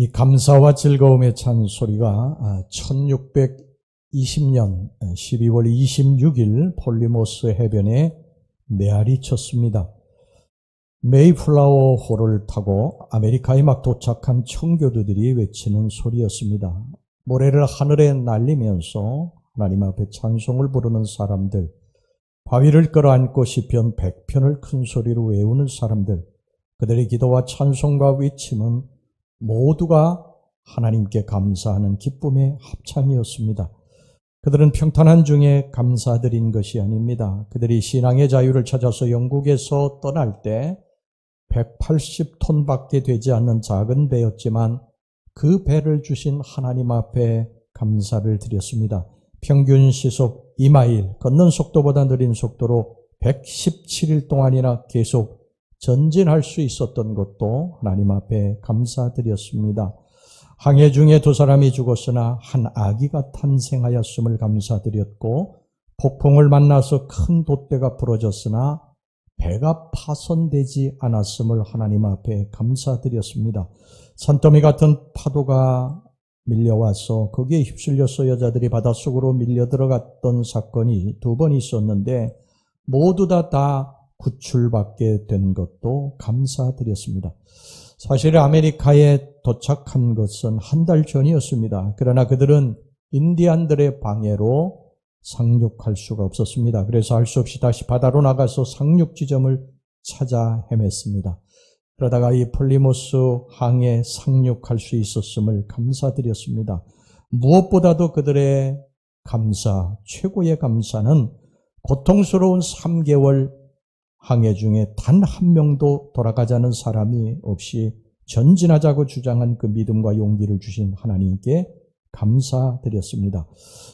이 감사와 즐거움의 찬소리가 1620년 12월 26일 폴리모스 해변에 메아리 쳤습니다. 메이플라워 호를 타고 아메리카에 막 도착한 청교도들이 외치는 소리였습니다. 모래를 하늘에 날리면서 하나님 앞에 찬송을 부르는 사람들, 바위를 끌어안고 시편 100편을 큰 소리로 외우는 사람들, 그들의 기도와 찬송과 외침은 모두가 하나님께 감사하는 기쁨의 합창이었습니다. 그들은 평탄한 중에 감사드린 것이 아닙니다. 그들이 신앙의 자유를 찾아서 영국에서 떠날 때 180톤밖에 되지 않는 작은 배였지만 그 배를 주신 하나님 앞에 감사를 드렸습니다. 평균 시속 2마일, 걷는 속도보다 느린 속도로 117일 동안이나 계속 전진할 수 있었던 것도 하나님 앞에 감사드렸습니다. 항해 중에 두 사람이 죽었으나 한 아기가 탄생하였음을 감사드렸고, 폭풍을 만나서 큰 돛대가 부러졌으나 배가 파손되지 않았음을 하나님 앞에 감사드렸습니다. 산더미 같은 파도가 밀려와서 거기에 휩쓸려서 여자들이 바닷속으로 밀려 들어갔던 사건이 2번 있었는데 모두 다 구출받게 된 것도 감사드렸습니다. 사실 아메리카에 도착한 것은 한 달 전이었습니다. 그러나 그들은 인디안들의 방해로 상륙할 수가 없었습니다. 그래서 할 수 없이 다시 바다로 나가서 상륙 지점을 찾아 헤맸습니다. 그러다가 이 폴리모스 항에 상륙할 수 있었음을 감사드렸습니다. 무엇보다도 그들의 감사, 최고의 감사는 고통스러운 3개월 항해 중에 단 한 명도 돌아가자는 사람이 없이 전진하자고 주장한 그 믿음과 용기를 주신 하나님께 감사드렸습니다.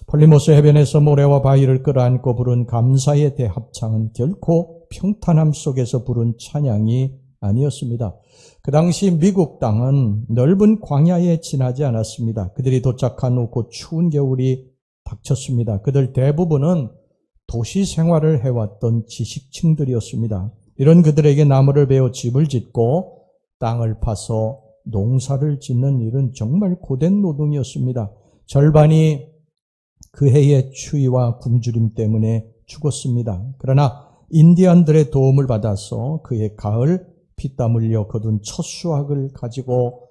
폴리모스 해변에서 모래와 바위를 끌어안고 부른 감사의 대합창은 결코 평탄함 속에서 부른 찬양이 아니었습니다. 그 당시 미국 땅은 넓은 광야에 지나지 않았습니다. 그들이 도착한 후 곧 추운 겨울이 닥쳤습니다. 그들 대부분은 도시 생활을 해왔던 지식층들이었습니다. 이런 그들에게 나무를 베어 집을 짓고 땅을 파서 농사를 짓는 일은 정말 고된 노동이었습니다. 절반이 그 해의 추위와 굶주림 때문에 죽었습니다. 그러나 인디안들의 도움을 받아서 그해 가을 피땀 흘려 거둔 첫 수확을 가지고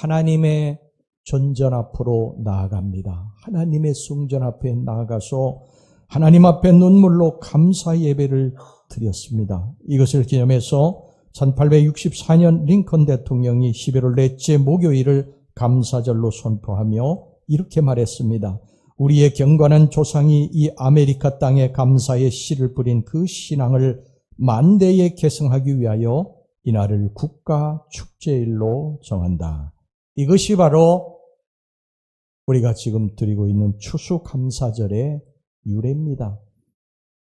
하나님의 전전 앞으로 나아갑니다. 하나님의 성전 앞에 나아가서 하나님 앞에 눈물로 감사 예배를 드렸습니다. 이것을 기념해서 1864년 링컨 대통령이 11월 넷째 목요일을 감사절로 선포하며 이렇게 말했습니다. 우리의 경건한 조상이 이 아메리카 땅에 감사의 씨를 뿌린 그 신앙을 만대에 계승하기 위하여 이날을 국가 축제일로 정한다. 이것이 바로 우리가 지금 드리고 있는 추수감사절의 유래입니다.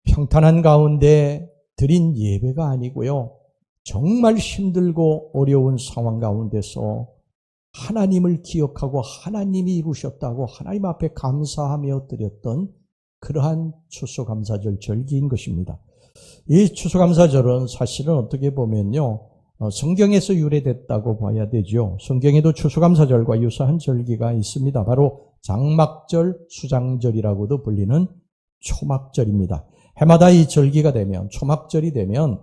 평탄한 가운데 드린 예배가 아니고요. 정말 힘들고 어려운 상황 가운데서 하나님을 기억하고 하나님이 이루셨다고 하나님 앞에 감사하며 드렸던 그러한 추수감사절 절기인 것입니다. 이 추수감사절은 사실은 어떻게 보면요, 성경에서 유래됐다고 봐야 되죠. 성경에도 추수감사절과 유사한 절기가 있습니다. 바로 장막절, 수장절이라고도 불리는 초막절입니다. 해마다 이 절기가 되면, 초막절이 되면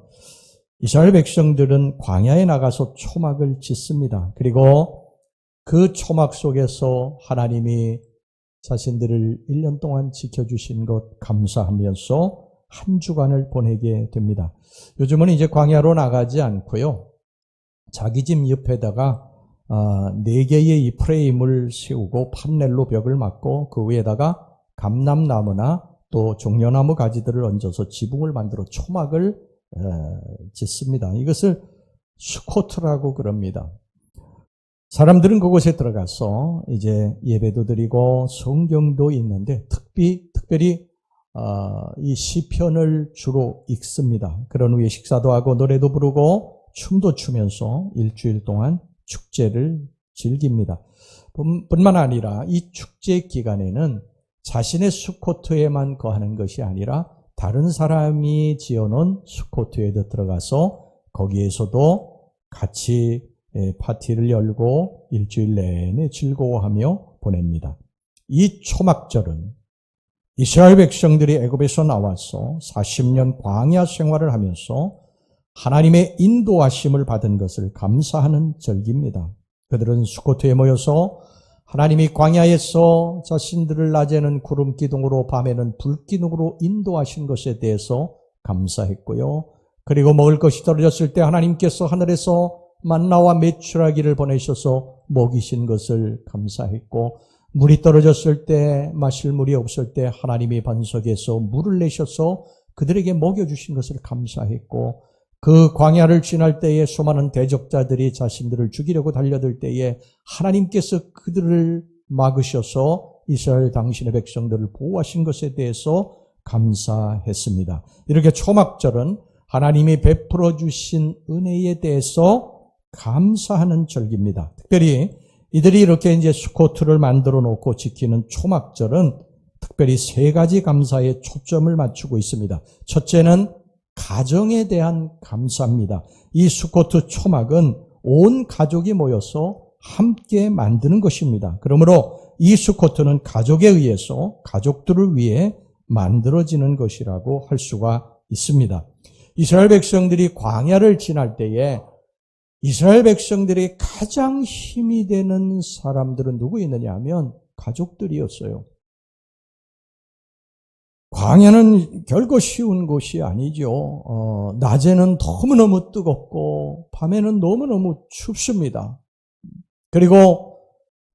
이스라엘 백성들은 광야에 나가서 초막을 짓습니다. 그리고 그 초막 속에서 하나님이 자신들을 1년 동안 지켜주신 것 감사하면서 한 주간을 보내게 됩니다. 요즘은 이제 광야로 나가지 않고요. 자기 집 옆에다가 4개의 이 프레임을 세우고 판넬로 벽을 막고 그 위에다가 감람나무나 또 종려나무 가지들을 얹어서 지붕을 만들어 초막을 짓습니다. 이것을 수코트라고 그럽니다. 사람들은 그곳에 들어가서 이제 예배도 드리고 성경도 읽는데 특별히 이 시편을 주로 읽습니다. 그런 후에 식사도 하고 노래도 부르고 춤도 추면서 일주일 동안 축제를 즐깁니다. 뿐만 아니라 이 축제 기간에는 자신의 수코트에만 거하는 것이 아니라 다른 사람이 지어놓은 수코트에도 들어가서 거기에서도 같이 파티를 열고 일주일 내내 즐거워하며 보냅니다. 이 초막절은 이스라엘 백성들이 애굽에서 나와서 40년 광야 생활을 하면서 하나님의 인도하심을 받은 것을 감사하는 절기입니다. 그들은 수코트에 모여서 하나님이 광야에서 자신들을 낮에는 구름 기둥으로 밤에는 불 기둥으로 인도하신 것에 대해서 감사했고요. 그리고 먹을 것이 떨어졌을 때 하나님께서 하늘에서 만나와 메추라기를 보내셔서 먹이신 것을 감사했고, 물이 떨어졌을 때, 마실 물이 없을 때 하나님이 반석에서 물을 내셔서 그들에게 먹여주신 것을 감사했고, 그 광야를 지날 때에 수많은 대적자들이 자신들을 죽이려고 달려들 때에 하나님께서 그들을 막으셔서 이스라엘 당신의 백성들을 보호하신 것에 대해서 감사했습니다. 이렇게 초막절은 하나님이 베풀어 주신 은혜에 대해서 감사하는 절기입니다. 특별히 이들이 이렇게 이제 수코트를 만들어 놓고 지키는 초막절은 특별히 세 가지 감사에 초점을 맞추고 있습니다. 첫째는 가정에 대한 감사입니다. 이 수코트 초막은 온 가족이 모여서 함께 만드는 것입니다. 그러므로 이 수코트는 가족에 의해서 가족들을 위해 만들어지는 것이라고 할 수가 있습니다. 이스라엘 백성들이 광야를 지날 때에 이스라엘 백성들의 가장 힘이 되는 사람들은 누구였느냐 하면 가족들이었어요. 광야는 결코 쉬운 곳이 아니죠. 낮에는 너무너무 뜨겁고 밤에는 너무너무 춥습니다. 그리고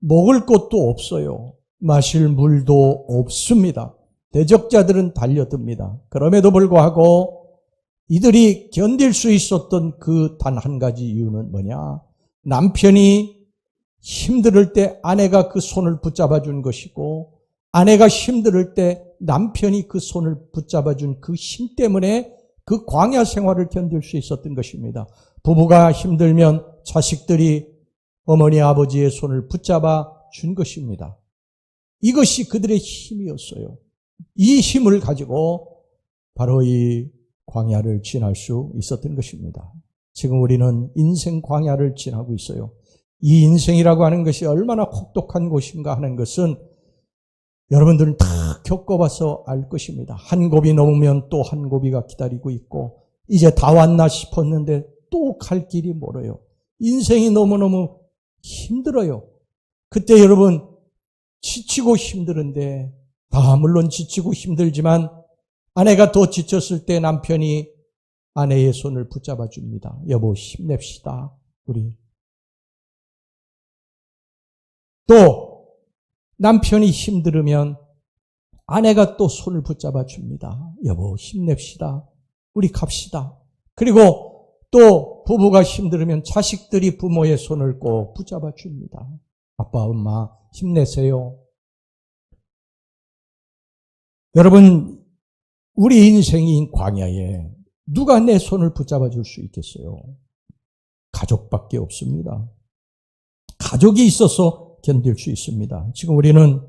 먹을 것도 없어요. 마실 물도 없습니다. 대적자들은 달려듭니다. 그럼에도 불구하고 이들이 견딜 수 있었던 그 단 한 가지 이유는 뭐냐? 남편이 힘들 때 아내가 그 손을 붙잡아 준 것이고, 아내가 힘들 때 남편이 그 손을 붙잡아 준 그 힘 때문에 그 광야 생활을 견딜 수 있었던 것입니다. 부부가 힘들면 자식들이 어머니 아버지의 손을 붙잡아 준 것입니다. 이것이 그들의 힘이었어요. 이 힘을 가지고 바로 이 광야를 지날 수 있었던 것입니다. 지금 우리는 인생 광야를 지나고 있어요. 이 인생이라고 하는 것이 얼마나 혹독한 곳인가 하는 것은 여러분들은 다 겪어봐서 알 것입니다. 한 고비 넘으면 또 한 고비가 기다리고 있고, 이제 다 왔나 싶었는데 또 갈 길이 멀어요. 인생이 너무너무 힘들어요. 그때 여러분 지치고 힘드는데, 물론 지치고 힘들지만 아내가 더 지쳤을 때 남편이 아내의 손을 붙잡아 줍니다. 여보, 힘냅시다, 우리. 또 남편이 힘들으면 아내가 또 손을 붙잡아 줍니다. 여보, 힘냅시다, 우리 갑시다. 그리고 또 부부가 힘들으면 자식들이 부모의 손을 꼭 붙잡아 줍니다. 아빠, 엄마, 힘내세요. 여러분, 우리 인생인 광야에 누가 내 손을 붙잡아 줄 수 있겠어요? 가족밖에 없습니다. 가족이 있어서 견딜 수 있습니다. 지금 우리는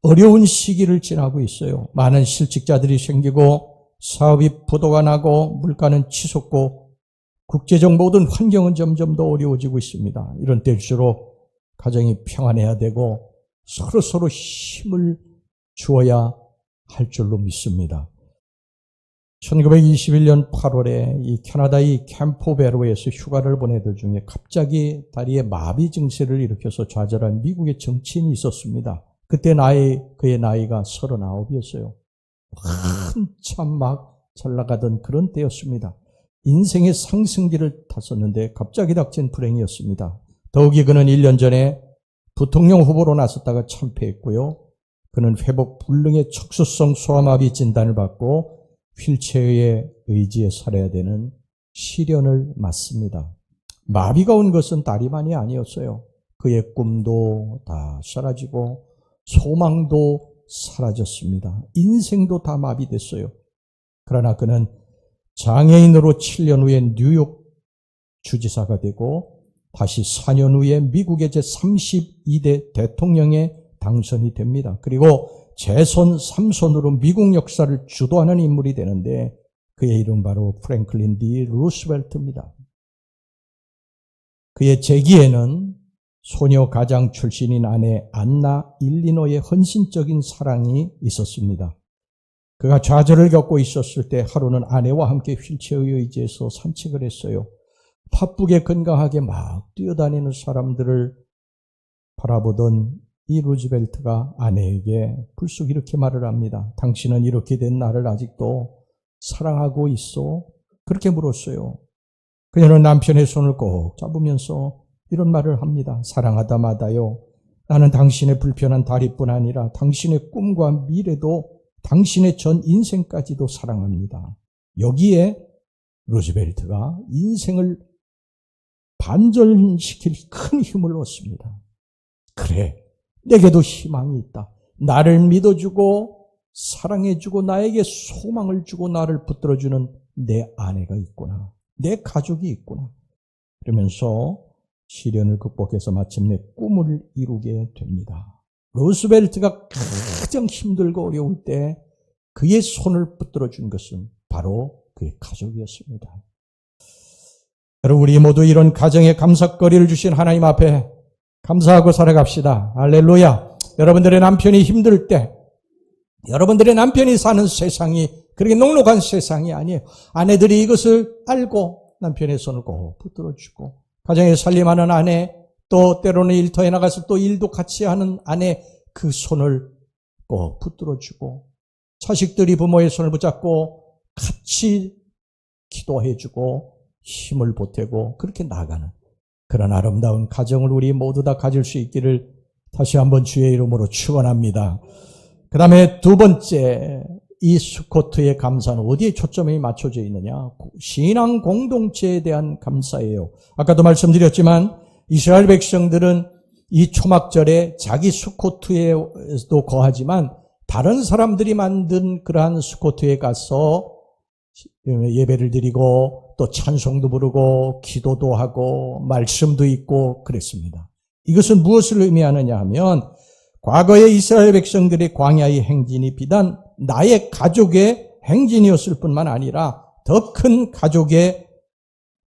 어려운 시기를 지나고 있어요. 많은 실직자들이 생기고 사업이 부도가 나고 물가는 치솟고 국제적 모든 환경은 점점 더 어려워지고 있습니다. 이런 때일수록 가정이 평안해야 되고 서로 힘을 주어야 할 줄로 믿습니다. 1921년 8월에 이 캐나다의 캠포베로에서 휴가를 보내던 중에 갑자기 다리에 마비 증세를 일으켜서 좌절한 미국의 정치인이 있었습니다. 그때 그의 나이가 39이었어요. 한참 막 잘 나가던 그런 때였습니다. 인생의 상승기를 탔었는데 갑자기 닥친 불행이었습니다. 더욱이 그는 1년 전에 부통령 후보로 나섰다가 참패했고요. 그는 회복 불능의 척수성 소아마비 진단을 받고 휠체어에 의지해 살아야 되는 시련을 맞습니다. 마비가 온 것은 다리만이 아니었어요. 그의 꿈도 다 사라지고 소망도 사라졌습니다. 인생도 다 마비됐어요. 그러나 그는 장애인으로 7년 후에 뉴욕 주지사가 되고 다시 4년 후에 미국의 제32대 대통령에 당선이 됩니다. 그리고 재선 3선으로 미국 역사를 주도하는 인물이 되는데 그의 이름 바로 프랭클린 D 루스벨트입니다. 그의 재기에는 소녀 가장 출신인 아내 안나 일리노의 헌신적인 사랑이 있었습니다. 그가 좌절을 겪고 있었을 때 하루는 아내와 함께 휠체어에 의지해서 산책을 했어요. 바쁘게 건강하게 막 뛰어다니는 사람들을 바라보던 이 루즈벨트가 아내에게 불쑥 이렇게 말을 합니다. 당신은 이렇게 된 나를 아직도 사랑하고 있어? 그렇게 물었어요. 그녀는 남편의 손을 꼭 잡으면서 이런 말을 합니다. 사랑하다 마다요. 나는 당신의 불편한 다리뿐 아니라 당신의 꿈과 미래도 당신의 전 인생까지도 사랑합니다. 여기에 루즈벨트가 인생을 반전시킬 큰 힘을 얻습니다. 그래, 내게도 희망이 있다. 나를 믿어주고 사랑해주고 나에게 소망을 주고 나를 붙들어주는 내 아내가 있구나. 내 가족이 있구나. 그러면서 시련을 극복해서 마침내 꿈을 이루게 됩니다. 루스벨트가 가장 힘들고 어려울 때 그의 손을 붙들어준 것은 바로 그의 가족이었습니다. 여러분, 우리 모두 이런 가정에 감사거리를 주신 하나님 앞에 감사하고 살아갑시다. 할렐루야. 여러분들의 남편이 힘들 때, 여러분들의 남편이 사는 세상이 그렇게 녹록한 세상이 아니에요. 아내들이 이것을 알고 남편의 손을 꼭 붙들어주고, 가정에 살림하는 아내, 또 때로는 일터에 나가서 또 일도 같이 하는 아내, 그 손을 꼭 붙들어주고, 자식들이 부모의 손을 붙잡고 같이 기도해주고 힘을 보태고 그렇게 나가는 그런 아름다운 가정을 우리 모두 다 가질 수 있기를 다시 한번 주의 이름으로 축원합니다. 그 다음에 두 번째, 이 수코트의 감사는 어디에 초점이 맞춰져 있느냐? 신앙 공동체에 대한 감사예요. 아까도 말씀드렸지만 이스라엘 백성들은 이 초막절에 자기 수코트에도 거하지만 다른 사람들이 만든 그러한 수코트에 가서 예배를 드리고 또 찬송도 부르고 기도도 하고 말씀도 읽고 그랬습니다. 이것은 무엇을 의미하느냐 하면 과거의 이스라엘 백성들의 광야의 행진이 비단 나의 가족의 행진이었을 뿐만 아니라 더 큰 가족의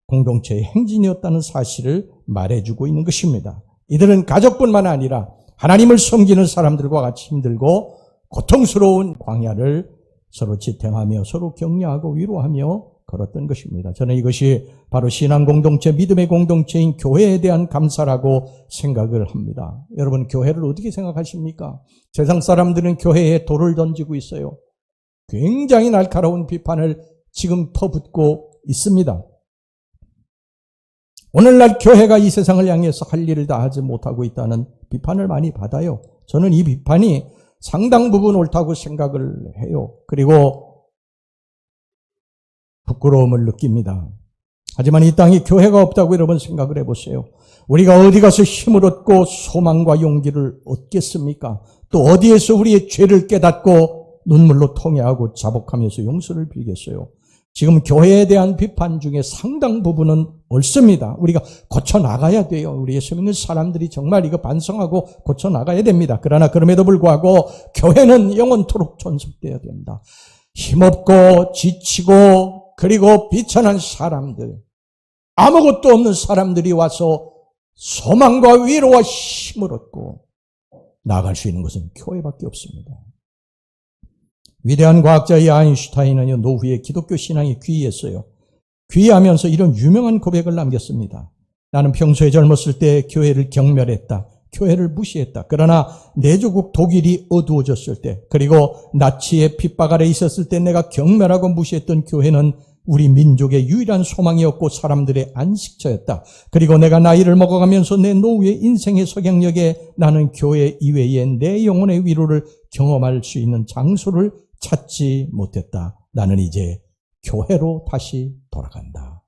공동체의 행진이었다는 사실을 말해주고 있는 것입니다. 이들은 가족뿐만 아니라 하나님을 섬기는 사람들과 같이 힘들고 고통스러운 광야를 서로 지탱하며 서로 격려하고 위로하며 걸었던 것입니다. 저는 이것이 바로 신앙 공동체, 믿음의 공동체인 교회에 대한 감사라고 생각을 합니다. 여러분, 교회를 어떻게 생각하십니까? 세상 사람들은 교회에 돌을 던지고 있어요. 굉장히 날카로운 비판을 지금 퍼붓고 있습니다. 오늘날 교회가 이 세상을 향해서 할 일을 다 하지 못하고 있다는 비판을 많이 받아요. 저는 이 비판이 상당 부분 옳다고 생각을 해요. 그리고 부끄러움을 느낍니다. 하지만 이 땅에 교회가 없다고 여러분 생각을 해보세요. 우리가 어디 가서 힘을 얻고 소망과 용기를 얻겠습니까? 또 어디에서 우리의 죄를 깨닫고 눈물로 통회하고 자복하면서 용서를 빌겠어요? 지금 교회에 대한 비판 중에 상당 부분은 옳습니다. 우리가 고쳐나가야 돼요. 우리의 믿는 사람들이 정말 이거 반성하고 고쳐나가야 됩니다. 그러나 그럼에도 불구하고 교회는 영원토록 존속되어야 된다. 힘없고 지치고 그리고 비천한 사람들, 아무것도 없는 사람들이 와서 소망과 위로와 힘을 얻고 나아갈 수 있는 것은 교회밖에 없습니다. 위대한 과학자 아인슈타인은 노후에 기독교 신앙이 귀했어요. 귀하면서 이런 유명한 고백을 남겼습니다. 나는 평소에 젊었을 때 교회를 경멸했다. 교회를 무시했다. 그러나 내 조국 독일이 어두워졌을 때, 그리고 나치의 핍박 아래 있었을 때 내가 경멸하고 무시했던 교회는 우리 민족의 유일한 소망이었고 사람들의 안식처였다. 그리고 내가 나이를 먹어가면서 내 노후의 인생의 석양역에 나는 교회 이외에 내 영혼의 위로를 경험할 수 있는 장소를 찾지 못했다. 나는 이제 교회로 다시 돌아간다.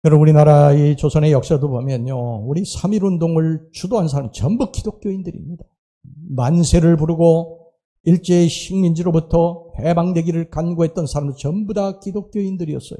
여러분, 우리나라의 조선의 역사도 보면요, 우리 3.1운동을 주도한 사람 전부 기독교인들입니다. 만세를 부르고 일제의 식민지로부터 해방되기를 간구했던 사람들 전부 다 기독교인들이었어요.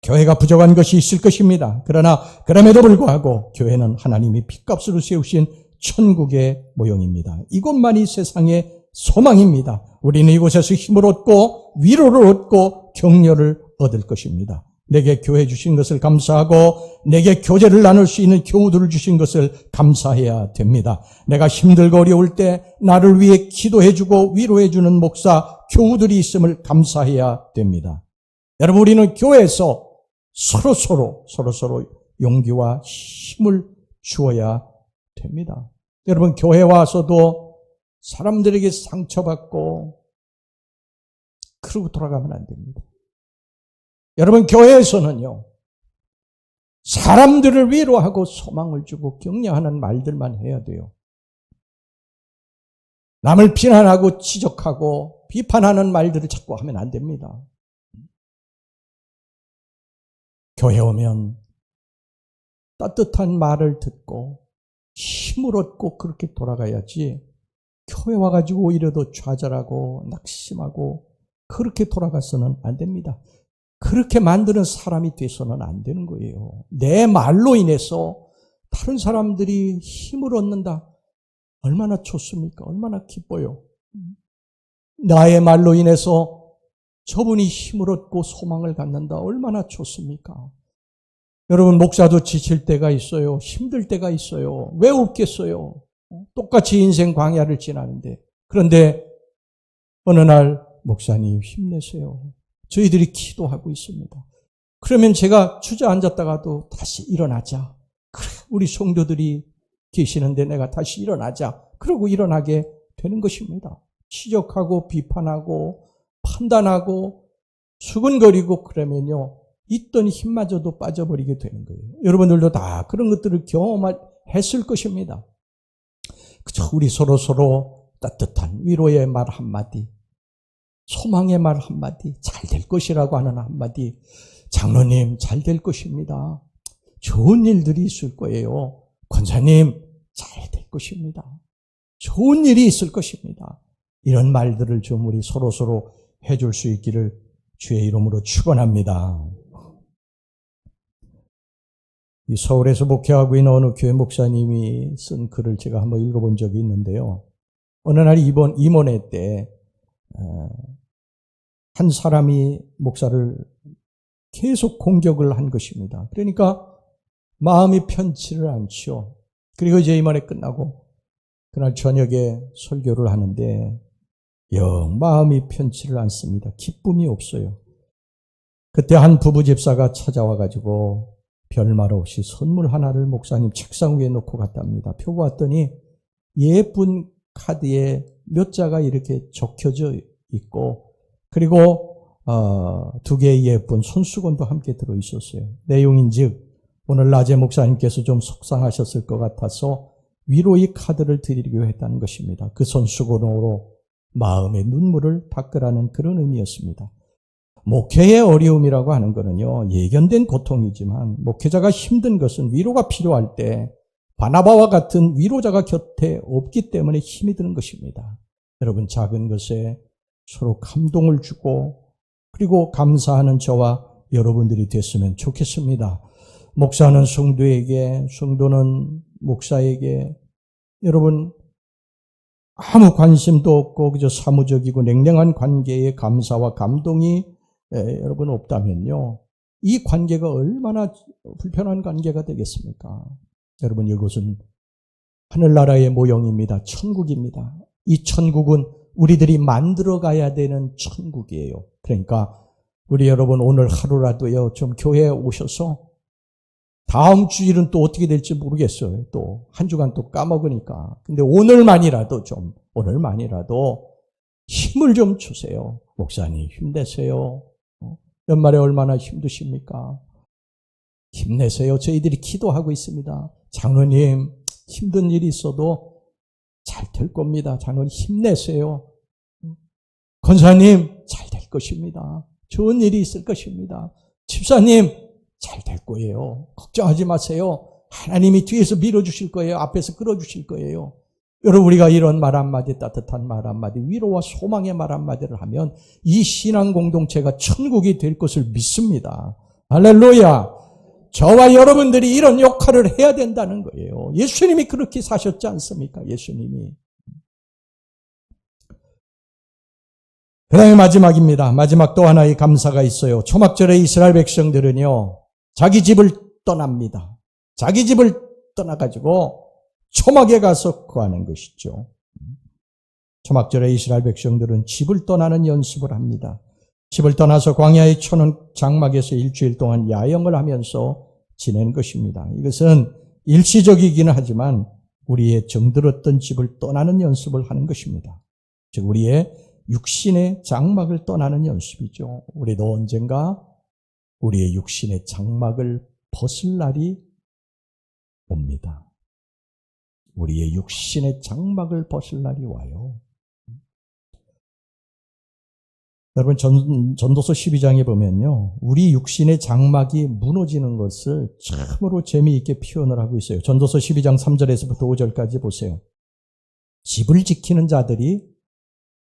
교회가 부족한 것이 있을 것입니다. 그러나 그럼에도 불구하고 교회는 하나님이 핏값으로 세우신 천국의 모형입니다. 이것만이 세상의 소망입니다. 우리는 이곳에서 힘을 얻고 위로를 얻고 격려를 얻을 것입니다. 내게 교회 주신 것을 감사하고 내게 교제를 나눌 수 있는 교우들을 주신 것을 감사해야 됩니다. 내가 힘들고 어려울 때 나를 위해 기도해주고 위로해주는 목사, 교우들이 있음을 감사해야 됩니다. 여러분, 우리는 교회에서 서로 용기와 힘을 주어야 됩니다. 여러분, 교회 와서도 사람들에게 상처받고 그러고 돌아가면 안 됩니다. 여러분, 교회에서는요, 사람들을 위로하고 소망을 주고 격려하는 말들만 해야 돼요. 남을 비난하고 지적하고 비판하는 말들을 자꾸 하면 안 됩니다. 교회 오면 따뜻한 말을 듣고 힘을 얻고 그렇게 돌아가야지, 교회 와가지고 오히려 더 좌절하고 낙심하고 그렇게 돌아가서는 안 됩니다. 그렇게 만드는 사람이 돼서는 안 되는 거예요. 내 말로 인해서 다른 사람들이 힘을 얻는다. 얼마나 좋습니까? 얼마나 기뻐요. 나의 말로 인해서 저분이 힘을 얻고 소망을 갖는다. 얼마나 좋습니까? 여러분, 목사도 지칠 때가 있어요. 힘들 때가 있어요. 왜 없겠어요? 똑같이 인생 광야를 지나는데. 그런데 어느 날 목사님 힘내세요. 저희들이 기도하고 있습니다. 그러면 제가 주저앉았다가도 다시 일어나자. 그래, 우리 성도들이 계시는데 내가 다시 일어나자. 그러고 일어나게 되는 것입니다. 지적하고 비판하고 판단하고 수근거리고 그러면요, 있던 힘마저도 빠져버리게 되는 거예요. 여러분들도 다 그런 것들을 경험했을 것입니다. 그저 우리 서로 따뜻한 위로의 말 한마디, 소망의 말 한마디, 잘 될 것이라고 하는 한마디, 장로님 잘 될 것입니다. 좋은 일들이 있을 거예요. 권사님 잘 될 것입니다. 좋은 일이 있을 것입니다. 이런 말들을 좀 우리 서로 해줄 수 있기를 주의 이름으로 축원합니다. 이 서울에서 목회하고 있는 어느 교회 목사님이 쓴 글을 제가 한번 읽어본 적이 있는데요. 어느 날 임원회 때 한 사람이 목사를 계속 공격을 한 것입니다. 그러니까 마음이 편치를 않죠. 그리고 이제 임원회 끝나고 그날 저녁에 설교를 하는데 영 마음이 편치를 않습니다. 기쁨이 없어요. 그때 한 부부 집사가 찾아와가지고 별말 없이 선물 하나를 목사님 책상 위에 놓고 갔답니다. 펴고 왔더니 예쁜 카드에 몇 자가 이렇게 적혀져 있고, 그리고 2개의 예쁜 손수건도 함께 들어있었어요. 내용인즉 오늘 낮에 목사님께서 좀 속상하셨을 것 같아서 위로의 카드를 드리기로 했다는 것입니다. 그 손수건으로 마음의 눈물을 닦으라는 그런 의미였습니다. 목회의 어려움이라고 하는 것은요, 예견된 고통이지만 목회자가 힘든 것은 위로가 필요할 때 바나바와 같은 위로자가 곁에 없기 때문에 힘이 드는 것입니다. 여러분, 작은 것에 서로 감동을 주고 그리고 감사하는 저와 여러분들이 됐으면 좋겠습니다. 목사는 성도에게, 성도는 목사에게 여러분 아무 관심도 없고 그저 사무적이고 냉랭한 관계에 감사와 감동이 여러분 없다면요, 이 관계가 얼마나 불편한 관계가 되겠습니까? 여러분, 이곳은 하늘나라의 모형입니다. 천국입니다. 이 천국은 우리들이 만들어가야 되는 천국이에요. 그러니까 우리 여러분 오늘 하루라도요, 좀 교회에 오셔서, 다음 주일은 또 어떻게 될지 모르겠어요. 또 한 주간 또 까먹으니까. 근데 오늘만이라도 힘을 좀 주세요. 목사님 힘내세요. 연말에 얼마나 힘드십니까? 힘내세요. 저희들이 기도하고 있습니다. 장로님 힘든 일이 있어도 잘 될 겁니다. 장로님 힘내세요. 권사님 잘 될 것입니다. 좋은 일이 있을 것입니다. 집사님 잘 될 거예요. 걱정하지 마세요. 하나님이 뒤에서 밀어주실 거예요. 앞에서 끌어주실 거예요. 여러분, 우리가 이런 말 한마디, 따뜻한 말 한마디, 위로와 소망의 말 한마디를 하면 이 신앙 공동체가 천국이 될 것을 믿습니다. 할렐루야. 저와 여러분들이 이런 역할을 해야 된다는 거예요. 예수님이 그렇게 사셨지 않습니까? 예수님이. 그 다음에 마지막입니다. 마지막 또 하나의 감사가 있어요. 초막절에 이스라엘 백성들은요, 자기 집을 떠납니다. 자기 집을 떠나가지고 초막에 가서 거하는 것이죠. 초막절에 이스라엘 백성들은 집을 떠나는 연습을 합니다. 집을 떠나서 광야에 쳐는 장막에서 일주일 동안 야영을 하면서 지낸 것입니다. 이것은 일시적이기는 하지만 우리의 정들었던 집을 떠나는 연습을 하는 것입니다. 즉 우리의 육신의 장막을 떠나는 연습이죠. 우리도 언젠가 우리의 육신의 장막을 벗을 날이 옵니다. 우리의 육신의 장막을 벗을 날이 와요. 여러분 전도서 12장에 보면요, 우리 육신의 장막이 무너지는 것을 참으로 재미있게 표현을 하고 있어요. 전도서 12장 3절에서부터 5절까지 보세요. 집을 지키는 자들이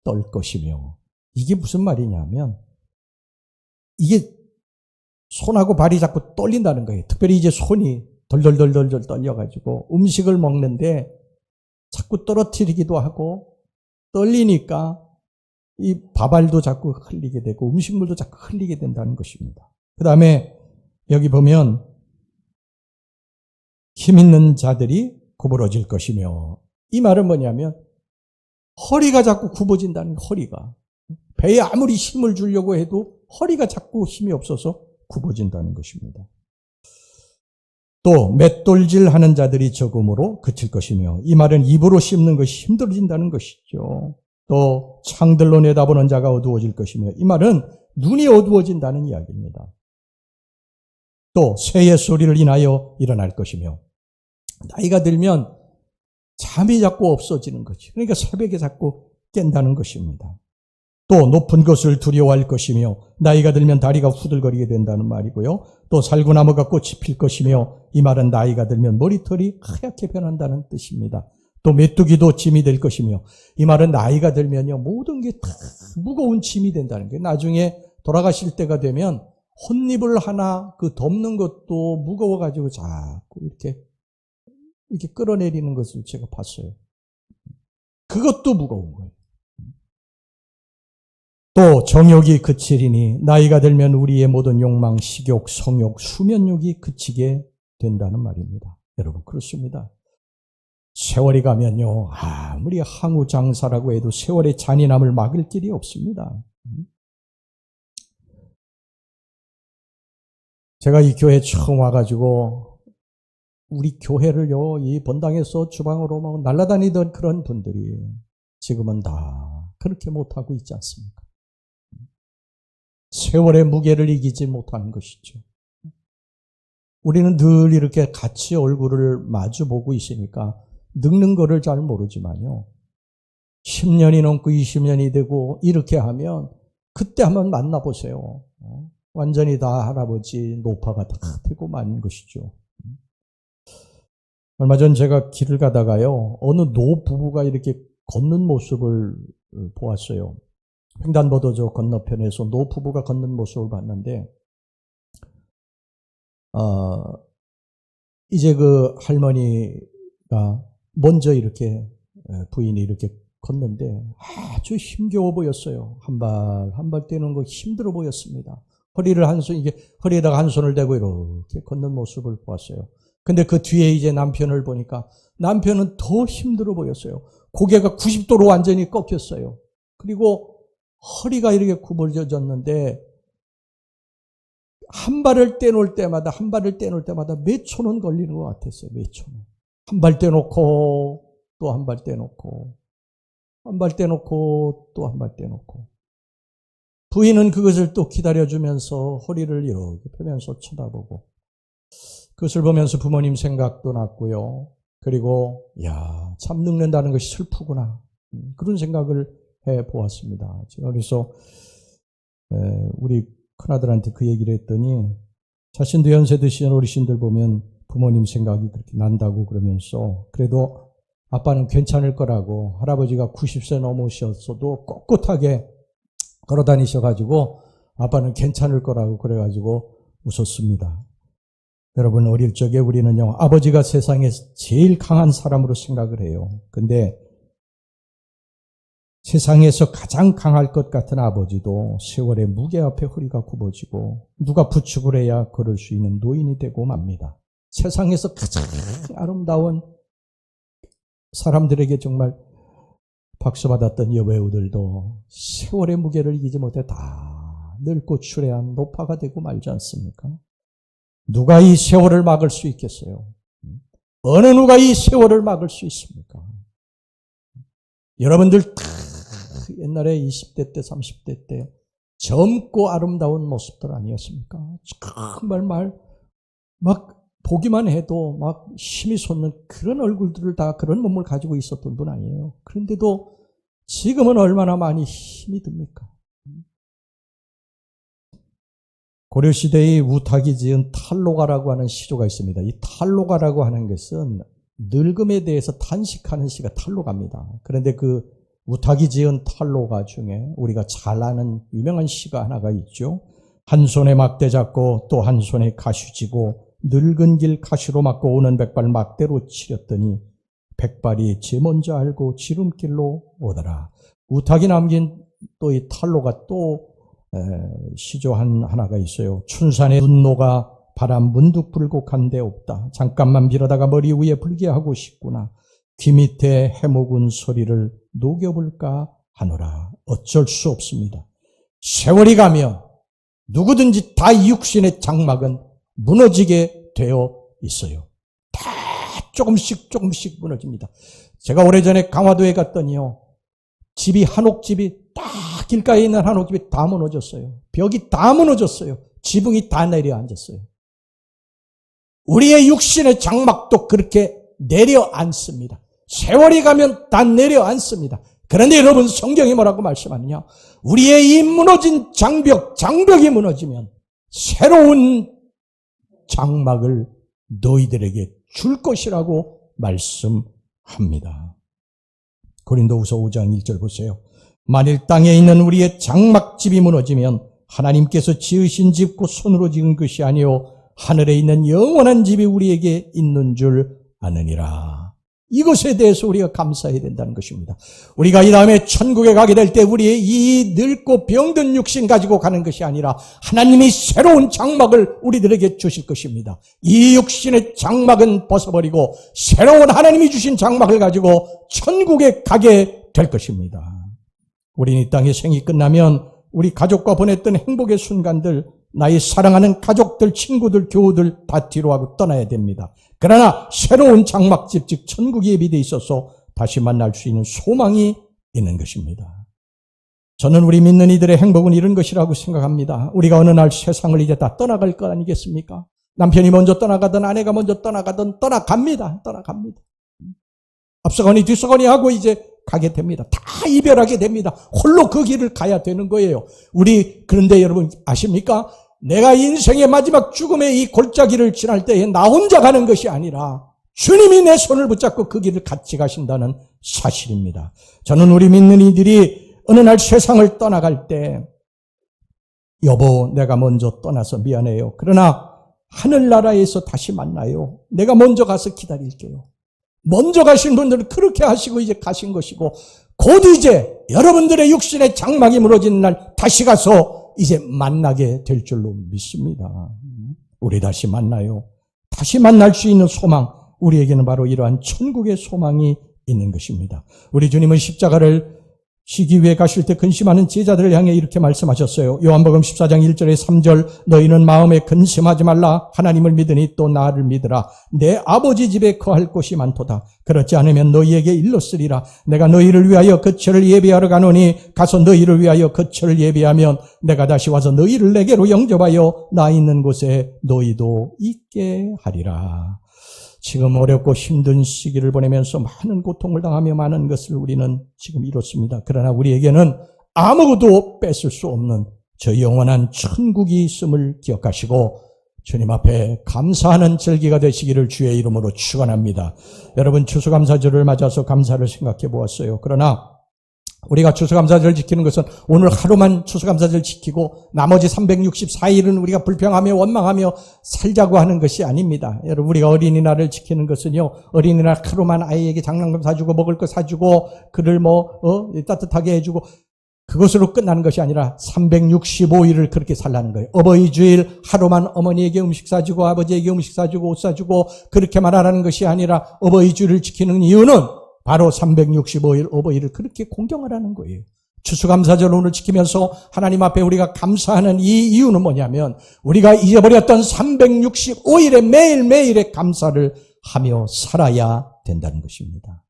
떨 것이며, 이게 무슨 말이냐면 이게 손하고 발이 자꾸 떨린다는 거예요. 특별히 이제 손이 덜덜덜덜 떨려가지고 음식을 먹는데 자꾸 떨어뜨리기도 하고 떨리니까 이 밥알도 자꾸 흘리게 되고 음식물도 자꾸 흘리게 된다는 것입니다. 그 다음에 여기 보면 힘 있는 자들이 구부러질 것이며, 이 말은 뭐냐면 허리가 자꾸 굽어진다는 거예요. 허리가. 배에 아무리 힘을 주려고 해도 허리가 자꾸 힘이 없어서 굽어진다는 것입니다. 또 맷돌질하는 자들이 적음으로 그칠 것이며, 이 말은 입으로 씹는 것이 힘들어진다는 것이죠. 또 창들로 내다보는 자가 어두워질 것이며, 이 말은 눈이 어두워진다는 이야기입니다. 또 새의 소리를 인하여 일어날 것이며, 나이가 들면 잠이 자꾸 없어지는 거지. 그러니까 새벽에 자꾸 깬다는 것입니다. 또 높은 것을 두려워할 것이며, 나이가 들면 다리가 후들거리게 된다는 말이고요. 또 살구나무가 꽃이 필 것이며, 이 말은 나이가 들면 머리털이 하얗게 변한다는 뜻입니다. 또 메뚜기도 짐이 될 것이며, 이 말은 나이가 들면요, 모든 게 다 무거운 짐이 된다는 거예요. 나중에 돌아가실 때가 되면 혼잎을 하나 덮는 것도 무거워가지고 자꾸 이렇게 끌어내리는 것을 제가 봤어요. 그것도 무거운 거예요. 또 정욕이 그치리니, 나이가 들면 우리의 모든 욕망, 식욕, 성욕, 수면욕이 그치게 된다는 말입니다. 여러분, 그렇습니다. 세월이 가면요, 아무리 항우 장사라고 해도 세월의 잔인함을 막을 길이 없습니다. 제가 이 교회 처음 와가지고 우리 교회를요, 이 본당에서 주방으로 막 날아다니던 그런 분들이 지금은 다 그렇게 못하고 있지 않습니까? 세월의 무게를 이기지 못하는 것이죠. 우리는 늘 이렇게 같이 얼굴을 마주보고 있으니까 늙는 거를 잘 모르지만요, 10년이 넘고 20년이 되고 이렇게 하면 그때 한번 만나보세요. 완전히 다 할아버지 노파가 다 되고 만 것이죠. 얼마 전 제가 길을 가다가요, 어느 노부부가 이렇게 걷는 모습을 보았어요. 횡단보도 건너편에서 노부부가 걷는 모습을 봤는데, 이제 그 할머니가 먼저 이렇게 부인이 이렇게 걷는데 아주 힘겨워 보였어요. 한 발 떼는 거 힘들어 보였습니다. 허리에다가 한 손을 대고 이렇게 걷는 모습을 보았어요. 근데 그 뒤에 이제 남편을 보니까 남편은 더 힘들어 보였어요. 고개가 90도로 완전히 꺾였어요. 그리고 허리가 이렇게 구부러졌는데 한 발을 떼놓을 때마다 몇 초는 걸리는 것 같았어요. 몇 초는. 한 발 떼놓고 또 한 발 떼놓고 한 발 떼놓고 또 한 발 떼놓고, 부인은 그것을 또 기다려주면서 허리를 이렇게 펴면서 쳐다보고, 그것을 보면서 부모님 생각도 났고요. 그리고 참 늙는다는 것이 슬프구나, 그런 생각을 해보았습니다. 제가 그래서 우리 큰아들한테 그 얘기를 했더니, 자신도 연세 드신 어르신들 보면 부모님 생각이 그렇게 난다고 그러면서, 그래도 아빠는 괜찮을 거라고, 할아버지가 90세 넘으셨어도 꼿꼿하게 걸어 다니셔가지고 아빠는 괜찮을 거라고 그래가지고 웃었습니다. 여러분, 어릴 적에 우리는요, 아버지가 세상에 제일 강한 사람으로 생각을 해요. 근데 세상에서 가장 강할 것 같은 아버지도 세월의 무게 앞에 허리가 굽어지고 누가 부축을 해야 걸을 수 있는 노인이 되고 맙니다. 세상에서 가장 아름다운 사람들에게 정말 박수받았던 여배우들도 세월의 무게를 이기지 못해 다 늙고 추레한 노파가 되고 말지 않습니까? 누가 이 세월을 막을 수 있겠어요? 어느 누가 이 세월을 막을 수 있습니까? 여러분들 다 옛날에 20대 때 30대 때 젊고 아름다운 모습들 아니었습니까? 정말 막 보기만 해도 막 힘이 솟는 그런 얼굴들을 다 그런 몸을 가지고 있었던 분 아니에요. 그런데도 지금은 얼마나 많이 힘이 듭니까? 고려시대의 우탁이 지은 탈로가라고 하는 시조가 있습니다. 이 탈로가라고 하는 것은 늙음에 대해서 탄식하는 시가 탈로가입니다. 그런데 그 우탁이 지은 탈로가 중에 우리가 잘 아는 유명한 시가 하나가 있죠. 한 손에 막대 잡고 또 한 손에 가시 쥐고 늙은 길 가시로 막고 오는 백발 막대로 치렸더니 백발이 제 먼저 알고 지름길로 오더라. 우탁이 남긴 또 이 탈로가 또 시조 하나가 있어요. 춘산에 눈 녹아 바람 문득 불고 간데 없다. 잠깐만 빌어다가 머리 위에 불게 하고 싶구나. 귀 밑에 해묵은 소리를 녹여볼까 하노라. 어쩔 수 없습니다. 세월이 가면 누구든지 다 육신의 장막은 무너지게 되어 있어요. 다 조금씩 무너집니다. 제가 오래전에 강화도에 갔더니요. 한옥집이 딱 길가에 있는 한옥집이 다 무너졌어요. 벽이 다 무너졌어요. 지붕이 다 내려앉았어요. 우리의 육신의 장막도 그렇게 내려앉습니다. 세월이 가면 다 내려앉습니다. 그런데 여러분 성경이 뭐라고 말씀하느냐? 우리의 이 무너진 장벽이 무너지면 새로운 장막을 너희들에게 줄 것이라고 말씀합니다. 고린도후서 5장 1절 보세요. 만일 땅에 있는 우리의 장막집이 무너지면 하나님께서 지으신 집 곧 손으로 지은 것이 아니요 하늘에 있는 영원한 집이 우리에게 있는 줄 아느니라. 이것에 대해서 우리가 감사해야 된다는 것입니다. 우리가 이 다음에 천국에 가게 될 때 우리의 이 늙고 병든 육신 가지고 가는 것이 아니라 하나님이 새로운 장막을 우리들에게 주실 것입니다. 이 육신의 장막은 벗어버리고 새로운 하나님이 주신 장막을 가지고 천국에 가게 될 것입니다. 우리는 이 땅의 생이 끝나면 우리 가족과 보냈던 행복의 순간들, 나의 사랑하는 가족들, 친구들, 교우들 다 뒤로 하고 떠나야 됩니다. 그러나 새로운 장막집, 즉 천국이 예비되어 있어서 다시 만날 수 있는 소망이 있는 것입니다. 저는 우리 믿는 이들의 행복은 이런 것이라고 생각합니다. 우리가 어느 날 세상을 이제 다 떠나갈 것 아니겠습니까? 남편이 먼저 떠나가든 아내가 먼저 떠나가든 떠나갑니다. 앞서거니 뒤서거니 하고 이제 가게 됩니다. 다 이별하게 됩니다. 홀로 그 길을 가야 되는 거예요. 그런데 여러분 아십니까? 내가 인생의 마지막 죽음의 이 골짜기를 지날 때에 나 혼자 가는 것이 아니라 주님이 내 손을 붙잡고 그 길을 같이 가신다는 사실입니다. 저는 우리 믿는 이들이 어느 날 세상을 떠나갈 때 여보 내가 먼저 떠나서 미안해요. 그러나 하늘나라에서 다시 만나요. 내가 먼저 가서 기다릴게요. 먼저 가신 분들은 그렇게 하시고 이제 가신 것이고 곧 이제 여러분들의 육신의 장막이 무너진 날 다시 가서 이제 만나게 될 줄로 믿습니다. 우리 다시 만나요. 다시 만날 수 있는 소망, 우리에게는 바로 이러한 천국의 소망이 있는 것입니다. 우리 주님은 십자가를 지기 위해 가실 때 근심하는 제자들을 향해 이렇게 말씀하셨어요. 요한복음 14장 1절에 3절 너희는 마음에 근심하지 말라. 하나님을 믿으니 또 나를 믿으라. 내 아버지 집에 거할 곳이 많도다. 그렇지 않으면 너희에게 일렀으리라. 내가 너희를 위하여 거처를 예비하러 가노니 가서 너희를 위하여 거처를 예비하면 내가 다시 와서 너희를 내게로 영접하여 나 있는 곳에 너희도 있게 하리라. 지금 어렵고 힘든 시기를 보내면서 많은 고통을 당하며 많은 것을 우리는 지금 이뤘습니다. 그러나 우리에게는 아무것도 뺏을 수 없는 저 영원한 천국이 있음을 기억하시고 주님 앞에 감사하는 절기가 되시기를 주의 이름으로 축원합니다. 여러분 추수감사절을 맞아서 감사를 생각해 보았어요. 그러나 우리가 추수감사절을 지키는 것은 오늘 하루만 추수감사절 지키고 나머지 364일은 우리가 불평하며 원망하며 살자고 하는 것이 아닙니다. 여러분, 우리가 어린이날을 지키는 것은요, 어린이날 하루만 아이에게 장난감 사주고 먹을 거 사주고 그를 따뜻하게 해주고 그것으로 끝나는 것이 아니라 365일을 그렇게 살라는 거예요. 어버이 주일 하루만 어머니에게 음식 사주고 아버지에게 음식 사주고 옷 사주고 그렇게만 하라는 것이 아니라 어버이 주일을 지키는 이유는 바로 365일 어버이를 그렇게 공경하라는 거예요. 추수감사절 오늘 지키면서 하나님 앞에 우리가 감사하는 이 이유는 뭐냐면 우리가 잊어버렸던 365일의 매일매일의 감사를 하며 살아야 된다는 것입니다.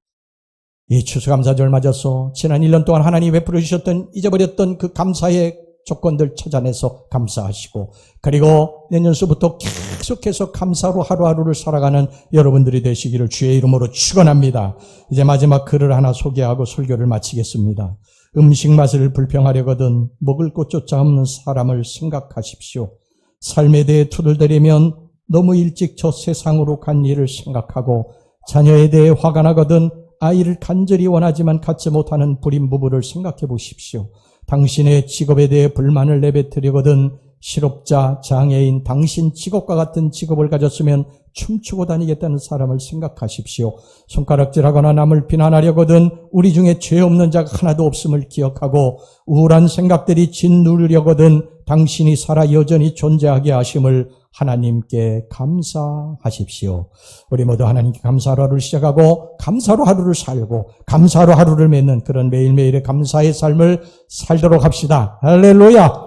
이 추수감사절 맞아서 지난 1년 동안 하나님이 베풀어 주셨던 잊어버렸던 그 감사의 조건들 찾아내서 감사하시고 그리고 내년서부터 계속해서 감사로 하루하루를 살아가는 여러분들이 되시기를 주의 이름으로 축원합니다. 이제 마지막 글을 하나 소개하고 설교를 마치겠습니다. 음식 맛을 불평하려거든 먹을 것조차 없는 사람을 생각하십시오. 삶에 대해 투덜대려면 너무 일찍 저 세상으로 간 일을 생각하고 자녀에 대해 화가 나거든 아이를 간절히 원하지만 갖지 못하는 불임 부부를 생각해 보십시오. 당신의 직업에 대해 불만을 내뱉으려거든 실업자, 장애인, 당신 직업과 같은 직업을 가졌으면 춤추고 다니겠다는 사람을 생각하십시오. 손가락질하거나 남을 비난하려거든 우리 중에 죄 없는 자가 하나도 없음을 기억하고 우울한 생각들이 짓누르려거든 당신이 살아 여전히 존재하게 하심을 하나님께 감사하십시오. 우리 모두 하나님께 감사로 하루를 시작하고 감사로 하루를 살고 감사로 하루를 맺는 그런 매일매일의 감사의 삶을 살도록 합시다. 할렐루야.